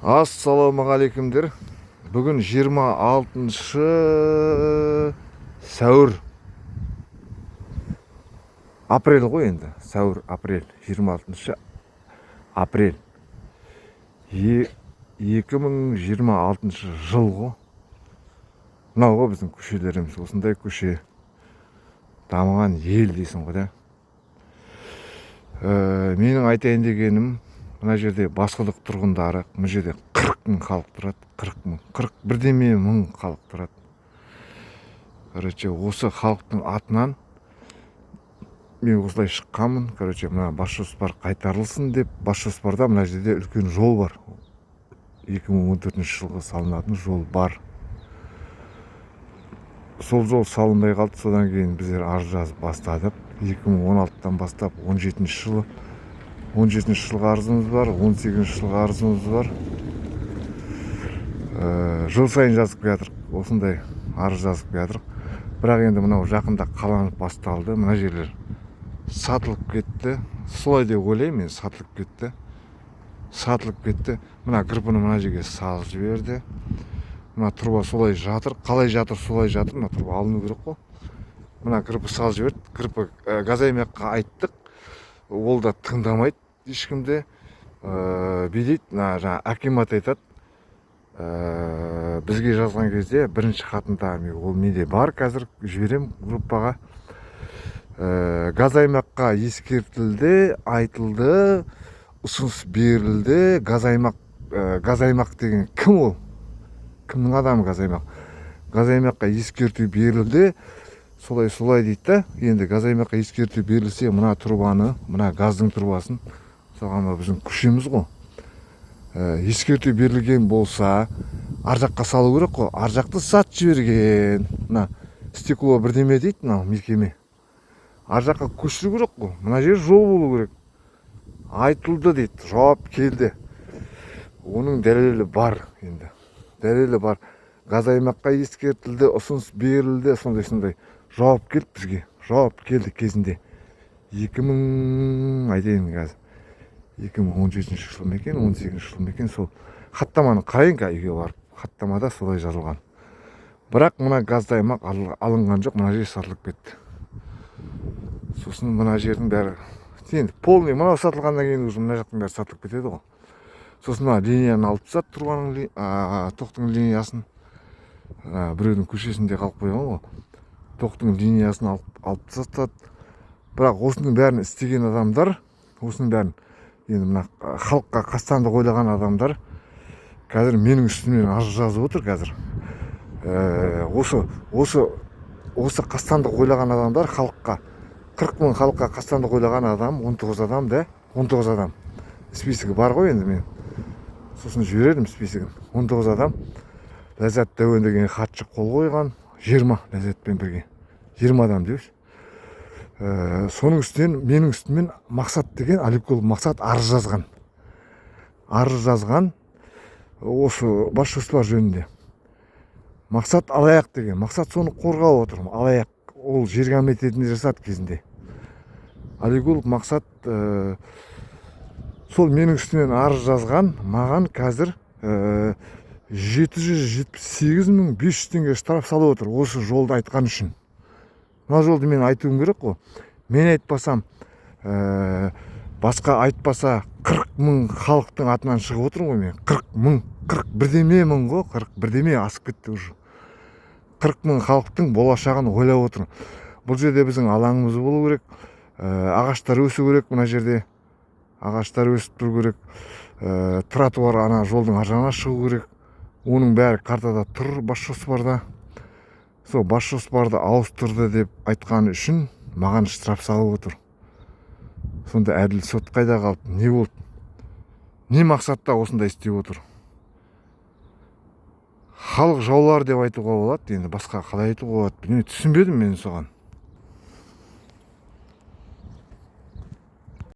Ассалаумағалейкумдер. Бүгін 26 сәуір. Апрель ғой енді. Сәуір, апрель. 26 апрель. 2026 жыл ғой. Мынау ғой біздің көшелеріміз. Осындай көше. Дамыған ел дейсің ғой да. Менің айтайын дегенім, мына жерде басқұдық тұрғындары, мына жерде 40 мың халық тұрады, 40 мың, 41 мың халық тұрады. Короче, осы халықтың атынан мен осылай шыққанмын. Короче, мына бас жоспар қайтарылсын деп, бас жоспарда мына жерде үлкен жол бар. 2014 жылғы салынатын жол бар. Сол жол салынбай қалды, содан кейін біздер арыз жазып бастадық. 2016-тан бастап 17 жылғы арызымыз бар, 18 жылғы арызымыз бар. Жыл сайын жазып келатырық, осындай арыз жазып келатырық. Бірақ енді мынау жақында қаланып басталды. Мына жерлер сатылып кетті. Солай деп ойлаймын мен, сатылып кетті. Мына кірпіні мына жерге салып жіберді. Мына труба солай жатыр. Қалай жатыр, солай жатыр. Мына труба алыну керек қой. Мына кірпі салып жіберді. Кірпі газаймаққа айттық. Ол да тыңдамайды ешкімде. Бейдейді, жаңа акимат айтады. Бізге жазған кезде бірінші хатында ол менде бар, қазір жіберем группаға. Газаймаққа ескертілді, айтылды, ұсыныс берілді. Газаймақ деген кім ол? Кімнің адамы газаймақ? Газаймаққа ескерту берілді. Солай дейді да. Енді газаймаққа ескерту берілсе, мына трубаны, мына газдың трубасын, соған біздің күшіміз ғой. Ескерту берілген болса, ар жаққа салу керек қой. Ар жақты сат жіберген. Мына стекло бірдеме дейді, мына мекеме. Ар жаққа көшіру керек қой. Мына жер жол болу керек. Айтылды дейді, жауап келді. Оның дәлелі бар енді. Дәлелі бар. Газаймаққа ескертілді, ұсыныс берілді, сондай жауап келді бізге. Жауап келді кезінде. 2017 жыл мекен, 18 жыл мекен, сол хаттаманы қарайын үйге барып. Хаттамада солай жазылған. Бірақ мына газаймақ алынған жоқ, мына жер сатылып кетті. Сосын мына жердің бәрі енді полный, мынау сатылғаннан кейін уже мына жақтың бәрі сатылып кетеді ғой. Сосын мына линияны алып тастады, тұрғанның тоқтың линиясын. Біреудің көшесінде қалып қойған ғой. Тоқтың линиясын алып тастады. Бірақ осының бәрін істеген адамдар, осының бәрін енді мына халыққа қастандық ойлаған адамдар қазір менің үстімнен арыз жазып отыр қазір. Осы қастандық ойлаған адамдар халыққа, 40 мың халыққа қастандық ойлаған адам, 19 адам да, 19 адам. Списігі бар ғой енді мен. Сосын жібердім списігін. 19 адам. Ләззат Дәуен деген хатшы қол қойған. 20 Ләззатпен бірге. 20 адам дейміз. Соның үстінен, менің үстімнен Мақсат деген, Аликул Мақсат арыз жазған. Арыз жазған осы бас жоспар жөнінде. Мақсат алаяқ деген. Мақсат соны қорғап отыр. Алаяқ. Ол жер комитетінде жасады кезінде. Аликул Мақсат сол менің үстімнен арыз жазған. Маған қазір 778.500 теңге штраф салып отыр. Осы жолды айтқан үшін. Мына жолды мен айтуым керек қой. Мен айтпасам, басқа айтпаса 40 мың халықтың атынан шығып отырмын ғой мен. 40 мың, 41 мың ғой, 41 асып кетті уже. 40 мың халықтың болашағын ойлап отырмын. Бұл жерде біздің алаңымыз болу керек. Ағаштар өсу керек мына жерде. Ағаштар өсіп тұру керек. Тротуар ана жолдың аржағына шығу керек. Оның бәрі картада тұр, бас жоспарда. Сол бас жоспарды ауыстырды деп айтқан үшін маған штраф салып отыр. Сонда әділ сот қайда қалды? Не болды? Не мақсатта осындай істеп отыр? Халық жаулар деп айтуға болады, енді басқа қалай айтуға болады? Білмеймін, түсінбедім мен соған.